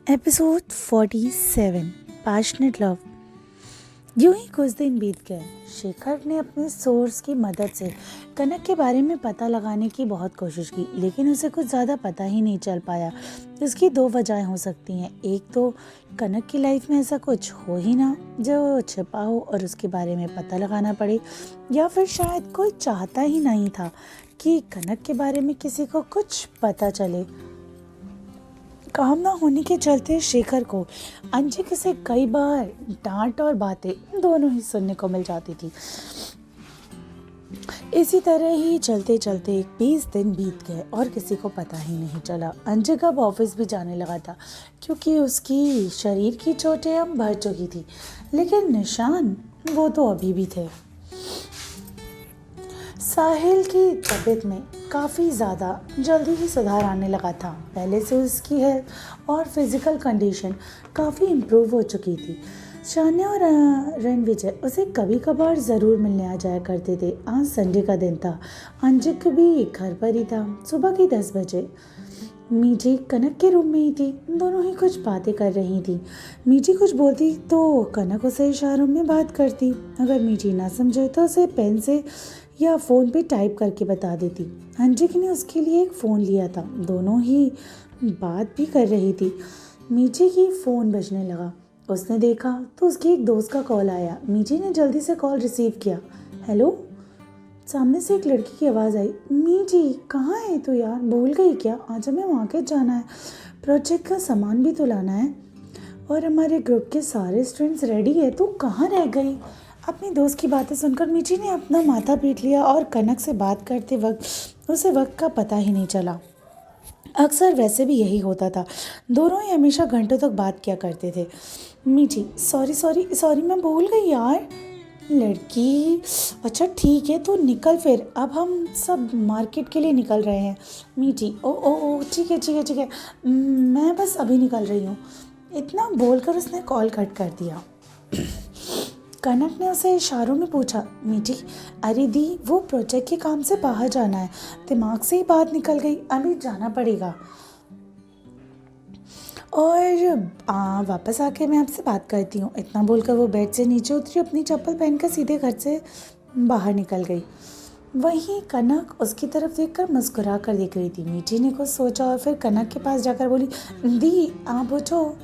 Episode 47 passionate love. यूं ही कुछ दिन बीत गए। शेखर ने अपने सोर्स की मदद से कनक के बारे में पता लगाने की बहुत कोशिश की, लेकिन उसे कुछ ज़्यादा पता ही नहीं चल पाया। इसकी दो वजहें हो सकती हैं। एक तो कनक की लाइफ में ऐसा कुछ हो ही ना जो छिपा हो और उसके बारे में पता लगाना पड़े, या फिर शायद कोई चाहता ही नहीं था कि कनक के बारे में किसी को कुछ पता चले। काम ना होने के चलते शेखर को अंजिक से कई बार डांट और बातें दोनों ही सुनने को मिल जाती थी। इसी तरह ही चलते चलते 20 दिन बीत गए और किसी को पता ही नहीं चला। अंजिक अब ऑफिस भी जाने लगा था क्योंकि उसकी शरीर की चोटें अब भर चुकी थी, लेकिन निशान वो तो अभी भी थे। साहिल की तबीयत में काफ़ी ज़्यादा जल्दी ही सुधार आने लगा था। पहले से उसकी हेल्थ और फिजिकल कंडीशन काफ़ी इम्प्रूव हो चुकी थी। शान्या और रणविजय उसे कभी कभार ज़रूर मिलने आ जाया करते थे। आज संडे का दिन था। अंजिक भी घर पर ही था। सुबह के 10 बजे मीठी कनक के रूम में ही थी। दोनों ही कुछ बातें कर रही थी। मीठी कुछ बोलती तो कनक उसे इशारों में बात करती। अगर मीठी ना समझे तो उसे पेन से या फ़ोन पे टाइप करके बता देती। अंजिक ने उसके लिए एक फ़ोन लिया था। दोनों ही बात भी कर रही थी। मीठी की फ़ोन बजने लगा। उसने देखा तो उसकी एक दोस्त का कॉल आया। मीठी ने जल्दी से कॉल रिसीव किया। हेलो। सामने से एक लड़की की आवाज़ आई। मीठी कहाँ है तू यार, भूल गई क्या? आज हमें मार्केट जाना है, प्रोजेक्ट का सामान भी तो लाना है और हमारे ग्रुप के सारे स्टूडेंट्स रेडी है। तू कहाँ रह गई? अपनी दोस्त की बातें सुनकर मीठी ने अपना माथा पीट लिया और कनक से बात करते वक्त उसे वक्त का पता ही नहीं चला। अक्सर वैसे भी यही होता था। दोनों ही हमेशा घंटों तक बात किया करते थे। मीठी सॉरी सॉरी सॉरी, मैं भूल गई यार। लड़की अच्छा ठीक है, तो निकल फिर, अब हम सब मार्केट के लिए निकल रहे हैं। मीठी ओ ओ ओ ठीक है ठीक है ठीक है, मैं बस अभी निकल रही हूँ। इतना बोलकर उसने कॉल कट कर दिया। कनक ने उसे इशारों में पूछा। मीठी अरे दी, वो प्रोजेक्ट के काम से बाहर जाना है, दिमाग से ही बात निकल गई, अभी जाना पड़ेगा और वापस आके मैं आपसे बात करती हूँ। इतना बोलकर वो बेड से नीचे उतरी, अपनी चप्पल पहनकर सीधे घर से बाहर निकल गई। वहीं कनक उसकी तरफ देखकर मुस्कुरा कर देख रही थी। मीठी ने कुछ सोचा और फिर कनक के पास जाकर बोली, दी आप उठो।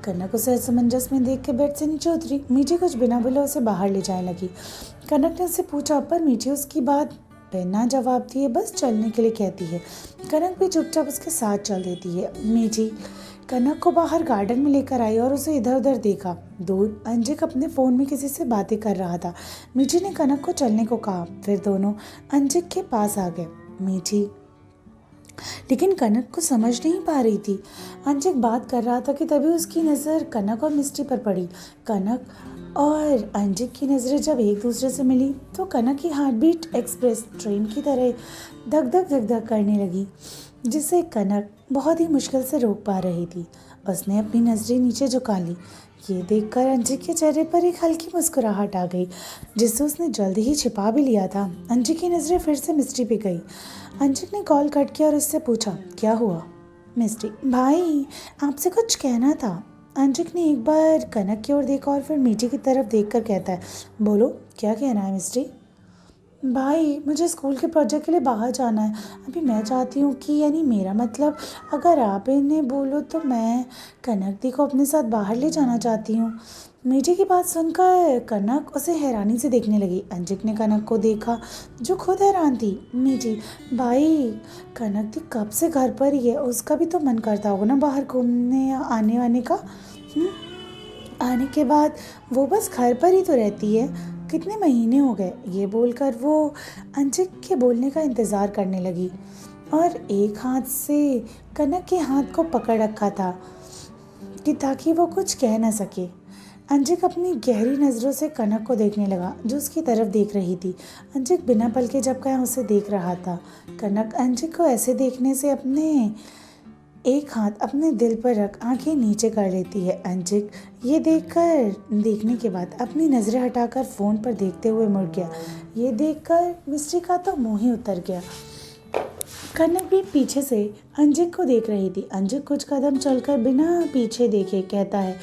कनक उसे असमंजस में देख के बेड से नीचे उतरी। मीठी कुछ बिना बोले उसे बाहर ले जाने लगी। कनक ने उससे पूछा, पर मीठी उसकी बात बिना जवाब दिए बस चलने के लिए कहती है। कनक भी चुपचाप उसके साथ चल देती है। मीठी कनक को बाहर गार्डन में लेकर आई और उसे इधर उधर देखा। दूर अंजिक अपने फ़ोन में किसी से बातें कर रहा था। मीठी ने कनक को चलने को कहा। फिर दोनों अंजिक के पास आ गए। मीठी लेकिन कनक को समझ नहीं पा रही थी। अंजिक बात कर रहा था कि तभी उसकी नज़र कनक और मिस्टी पर पड़ी। कनक और अंजिक की नज़रें जब एक दूसरे से मिली तो कनक की हार्ट बीट एक्सप्रेस ट्रेन की तरह धक धक धक धक करने लगी, जिसे कनक बहुत ही मुश्किल से रोक पा रही थी। उसने अपनी नज़रें नीचे झुका ली। ये देखकर अंजिक के चेहरे पर एक हल्की मुस्कुराहट आ गई, जिसे उसने जल्दी ही छिपा भी लिया था। अंजिक की नज़रें फिर से मिस्टी पे गई। अंजिक ने कॉल कट किया और उससे पूछा, क्या हुआ? मिस्टी भाई आपसे कुछ कहना था। अंजिक ने एक बार कनक की ओर देखा और फिर मीठी की तरफ देखकर कहता है, बोलो क्या कहना है मिस्टी? भाई मुझे स्कूल के प्रोजेक्ट के लिए बाहर जाना है। अभी मैं चाहती हूँ कि यानी मेरा मतलब, अगर आप इन्हें बोलो तो मैं कनक दी को अपने साथ बाहर ले जाना चाहती हूँ। मीठी की बात सुनकर कनक उसे हैरानी से देखने लगी। अंजिक ने कनक को देखा जो खुद हैरान थी। मीठी भाई कनक दी कब से घर पर ही है, उसका भी तो मन करता होगा ना बाहर घूमने या आने वाने का। आने के बाद वो बस घर पर ही तो रहती है, कितने महीने हो गए। ये बोलकर वो अंजिक के बोलने का इंतज़ार करने लगी और एक हाथ से कनक के हाथ को पकड़ रखा था कि ताकि वो कुछ कह ना सके। अंजिक अपनी गहरी नज़रों से कनक को देखने लगा जो उसकी तरफ देख रही थी। अंजिक बिना पलके झपकाए उसे देख रहा था। कनक अंजिक को ऐसे देखने से अपने एक हाथ अपने दिल पर रख आंखें नीचे कर लेती है। अंजिक ये देखने के बाद अपनी नज़रें हटाकर फ़ोन पर देखते हुए मुड़ गया। ये देखकर मिस्टी का तो मुँह ही उतर गया। कनक भी पीछे से अंजिक को देख रही थी। अंजिक कुछ कदम चलकर बिना पीछे देखे कहता है,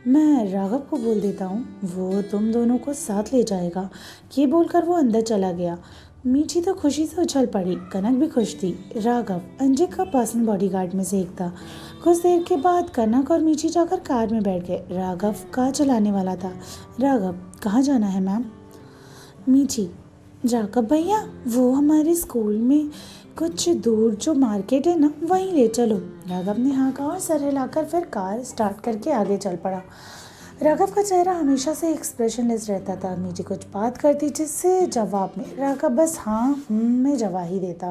मैं राघव को बोल देता हूँ, वो तुम दोनों को साथ ले जाएगा। ये बोलकर वो अंदर चला गया। मीठी तो खुशी से उछल पड़ी। कनक भी खुश थी। राघव अंजिक का पर्सनल बॉडीगार्ड में से एक था। कुछ देर के बाद कनक और मीठी जाकर कार में बैठ गए। राघव कार चलाने वाला था। राघव, कहाँ जाना है मैम? मीठी, राघव भैया, वो हमारे स्कूल में कुछ दूर जो मार्केट है ना, वहीं ले चलो। राघव ने हाँ कहा और सर हिलाकर फिर कार स्टार्ट करके आगे चल पड़ा। राघव का चेहरा हमेशा से एक्सप्रेशनलेस रहता था। मीठी कुछ बात करती जिससे जवाब में राघव बस हाँ में जवाब ही देता।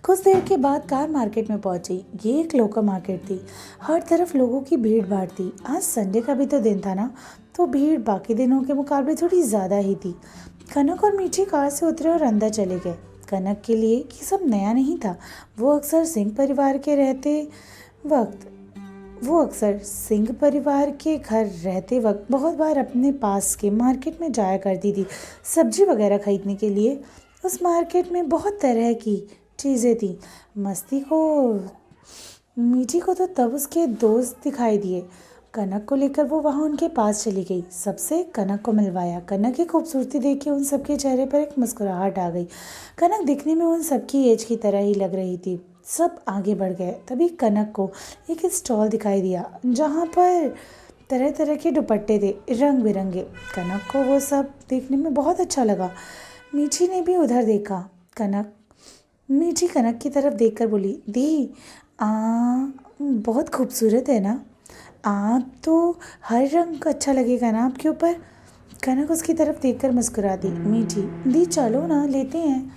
कुछ देर के बाद कार मार्केट में पहुंची। ये एक लोकल मार्केट थी। हर तरफ लोगों की भीड़ भाड़ थी। आज संडे का भी तो दिन था ना, तो भीड़ बाकी दिनों के मुकाबले थोड़ी ज़्यादा ही थी। कनक और मीठी कार से उतरे और अंदर चले गए। कनक के लिए ये सब नया नहीं था। वो अक्सर सिंह परिवार के घर रहते वक्त बहुत बार अपने पास के मार्केट में जाया करती थी सब्जी वगैरह खरीदने के लिए। उस मार्केट में बहुत तरह की चीज़ें थी। मीठी को तो तब उसके दोस्त दिखाई दिए। कनक को लेकर वो वहाँ उनके पास चली गई। सबसे कनक को मिलवाया। कनक की खूबसूरती देख के उन सबके चेहरे पर एक मुस्कुराहट आ गई। कनक दिखने में उन सबकी एज की तरह ही लग रही थी। सब आगे बढ़ गए। तभी कनक को एक स्टॉल दिखाई दिया जहाँ पर तरह तरह के दुपट्टे थे, रंग बिरंगे। कनक को वो सब देखने में बहुत अच्छा लगा। मीठी ने भी उधर देखा। मीठी कनक की तरफ देखकर बोली, दी बहुत खूबसूरत है ना? आप तो हर रंग अच्छा लगेगा ना आपके ऊपर। कनक उसकी तरफ देखकर मुस्कुरा दी। मीठी, दी चलो ना, लेते हैं।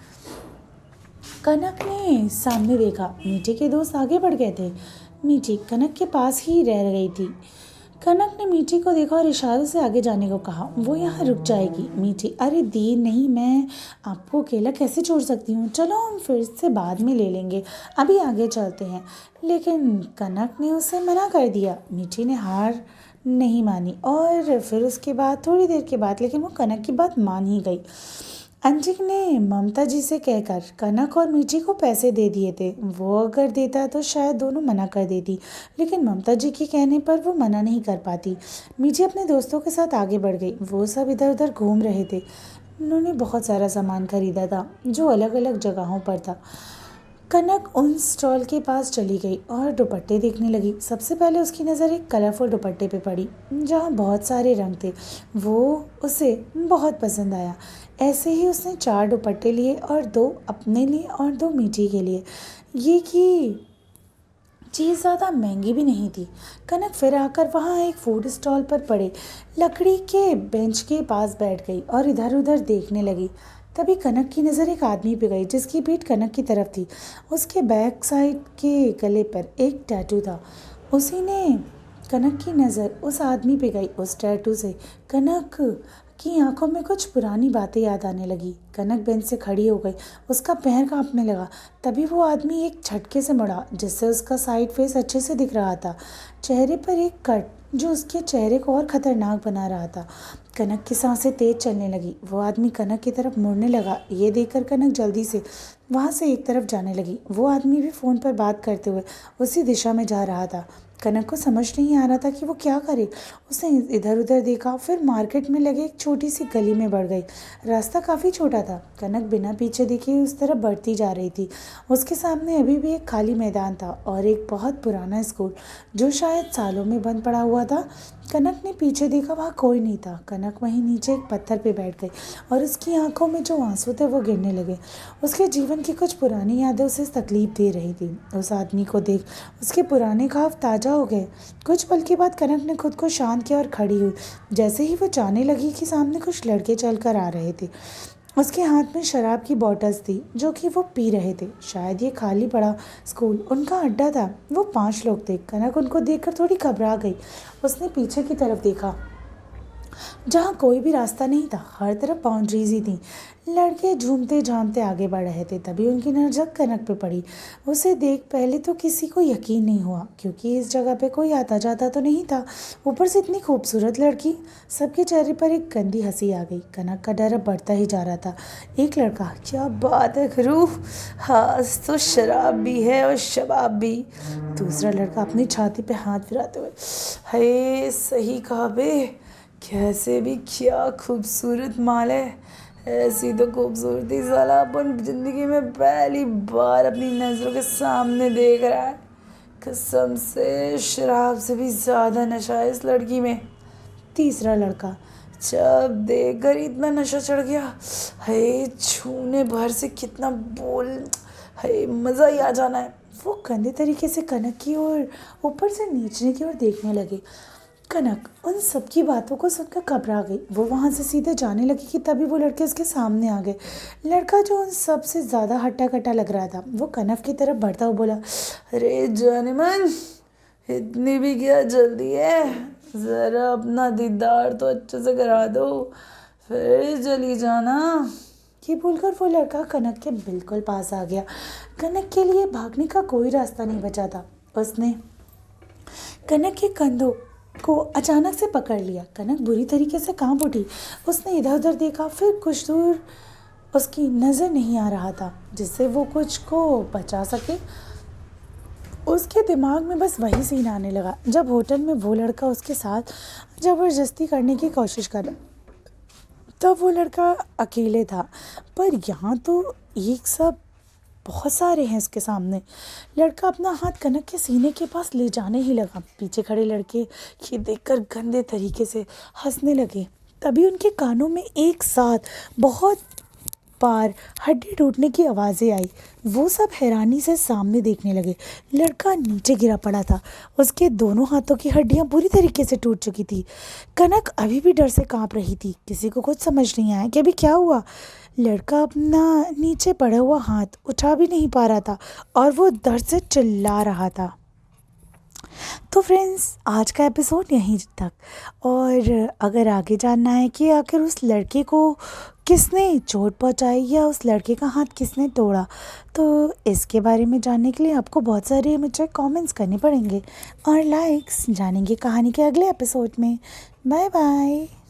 कनक ने सामने देखा। मीठी के दोस्त आगे बढ़ गए थे। मीठी कनक के पास ही रह गई थी। कनक ने मीठी को देखा और इशारों से आगे जाने को कहा। वो यहाँ रुक जाएगी। मीठी, अरे दी नहीं, मैं आपको अकेला कैसे छोड़ सकती हूँ, चलो हम फिर से बाद में ले लेंगे, अभी आगे चलते हैं। लेकिन कनक ने उसे मना कर दिया। मीठी ने हार नहीं मानी और फिर उसके बाद थोड़ी देर के बाद लेकिन वो कनक की बात मान ही गई। अंजिक ने ममता जी से कहकर कनक और मीठी को पैसे दे दिए थे। वो अगर देता तो शायद दोनों मना कर देती, लेकिन ममता जी के कहने पर वो मना नहीं कर पाती। मीठी अपने दोस्तों के साथ आगे बढ़ गई। वो सब इधर उधर घूम रहे थे। उन्होंने बहुत सारा सामान खरीदा था जो अलग अलग जगहों पर था। कनक उन स्टॉल के पास चली गई और दुपट्टे देखने लगी। सबसे पहले उसकी नज़र एक कलरफुल दुपट्टे पे पड़ी जहाँ बहुत सारे रंग थे। वो उसे बहुत पसंद आया। ऐसे ही उसने 4 दुपट्टे लिए और 2 अपने लिए और 2 मीठी के लिए। ये कि चीज़ ज़्यादा महंगी भी नहीं थी। कनक फिर आकर वहाँ एक फूड स्टॉल पर पड़े लकड़ी के बेंच के पास बैठ गई और इधर उधर देखने लगी। तभी कनक की नज़र एक आदमी पे गई जिसकी पीठ कनक की तरफ थी। उसके बैक साइड के गले पर एक टैटू था। उसी ने कनक की नज़र उस आदमी पे गई। उस टैटू से कनक की आंखों में कुछ पुरानी बातें याद आने लगी। कनक बेंच से खड़ी हो गई। उसका पैर कांपने लगा। तभी वो आदमी एक झटके से मुड़ा जिससे उसका साइड फेस अच्छे से दिख रहा था। चेहरे पर एक कट जो उसके चेहरे को और ख़तरनाक बना रहा था। कनक की सांसें तेज चलने लगी। वो आदमी कनक की तरफ मुड़ने लगा। ये देखकर कनक जल्दी से वहाँ से एक तरफ जाने लगी। वो आदमी भी फ़ोन पर बात करते हुए उसी दिशा में जा रहा था। कनक को समझ नहीं आ रहा था कि वो क्या करे। उसने इधर उधर देखा, फिर मार्केट में लगे एक छोटी सी गली में बढ़ गई। रास्ता काफ़ी छोटा था। कनक बिना पीछे देखे उस तरफ बढ़ती जा रही थी। उसके सामने अभी भी एक खाली मैदान था और एक बहुत पुराना स्कूल जो शायद सालों में बंद पड़ा हुआ था। कनक ने पीछे देखा, वहाँ कोई नहीं था। कनक वहीं नीचे एक पत्थर पे बैठ गई और उसकी आंखों में जो आंसू थे वो गिरने लगे। उसके जीवन की कुछ पुरानी यादें उसे तकलीफ दे रही थी। उस आदमी को देख उसके पुराने ख्वाब ताज़ा हो गए। कुछ पल के बाद कनक ने खुद को शांत किया और खड़ी हुई। जैसे ही वो जाने लगी कि सामने कुछ लड़के चल कर आ रहे थे। उसके हाथ में शराब की बॉटल्स थी जो कि वो पी रहे थे। शायद ये खाली पड़ा स्कूल उनका अड्डा था। वो 5 लोग थे। कनक उनको देखकर थोड़ी घबरा गई। उसने पीछे की तरफ देखा। जहाँ कोई भी रास्ता नहीं था, हर तरफ बाउंड्रीज ही थी। लड़के झूमते झामते आगे बढ़ रहे थे, तभी उनकी नज़र कनक पे पड़ी। उसे देख पहले तो किसी को यकीन नहीं हुआ, क्योंकि इस जगह पे कोई आता जाता तो नहीं था। ऊपर से इतनी खूबसूरत लड़की। सबके चेहरे पर एक गंदी हंसी आ गई। कनक का डर अब बढ़ता ही जा रहा था। एक लड़का, क्या बात है गुरु, हाँ तो शराब भी है और शबाब भी। दूसरा लड़का अपनी छाती पे हाथ फिराते हुए, हे सही कहा बे, कैसे भी क्या खूबसूरत माल है। ऐसी तो खूबसूरती साला अपन जिंदगी में पहली बार अपनी नज़रों के सामने देख रहा है। कसम से शराब से भी ज़्यादा नशा है इस लड़की में। तीसरा लड़का, जब देखकर इतना नशा चढ़ गया, है छूने भर से कितना बोल, है मज़ा ही आ जाना है। वो गंदे तरीके से कनक की ओर ऊपर से नीचे की ओर देखने लगे। कनक उन सबकी बातों को सुनकर घबरा गई। वो वहाँ से सीधे जाने लगी कि तभी वो लड़के उसके सामने आ गए। लड़का जो उन सब से ज़्यादा हट्टा कट्टा लग रहा था, वो कनक की तरफ बढ़ता हुआ बोला, अरे जाने मन, इतनी भी क्या जल्दी है, ज़रा अपना दीदार तो अच्छे से करा दो, फिर चली जाना। ये बोलकर वो लड़का कनक के बिल्कुल पास आ गया। कनक के लिए भागने का कोई रास्ता नहीं बचा था। उसने कनक के कंधों को अचानक से पकड़ लिया। कनक बुरी तरीके से कांप उठी। उसने इधर उधर देखा, फिर कुछ दूर उसकी नज़र नहीं आ रहा था जिससे वो कुछ को बचा सके। उसके दिमाग में बस वही सीन आने लगा जब होटल में वो लड़का उसके साथ ज़बरदस्ती करने की कोशिश कर रहा। तब वो लड़का अकेले था, पर यहाँ तो एक सब बहुत सारे हैं इसके सामने। लड़का अपना हाथ कनक के सीने के पास ले जाने ही लगा। पीछे खड़े लड़के ये देखकर गंदे तरीके से हंसने लगे। तभी उनके कानों में एक साथ बहुत बार हड्डी टूटने की आवाज़ें आई। वो सब हैरानी से सामने देखने लगे। लड़का नीचे गिरा पड़ा था। उसके दोनों हाथों की हड्डियां पूरी तरीके से टूट चुकी थी। कनक अभी भी डर से कांप रही थी। किसी को कुछ समझ नहीं आया कि अभी क्या हुआ। लड़का अपना नीचे पड़ा हुआ हाथ उठा भी नहीं पा रहा था और वो दर्द से चिल्ला रहा था। तो फ्रेंड्स, आज का एपिसोड यहीं तक। और अगर आगे जानना है कि आखिर उस लड़के को किसने चोट पहुंचाई या उस लड़के का हाथ किसने तोड़ा, तो इसके बारे में जानने के लिए आपको बहुत सारे मुझे कमेंट्स करने पड़ेंगे और लाइक्स। जानेंगे कहानी के अगले एपिसोड में। Bye bye.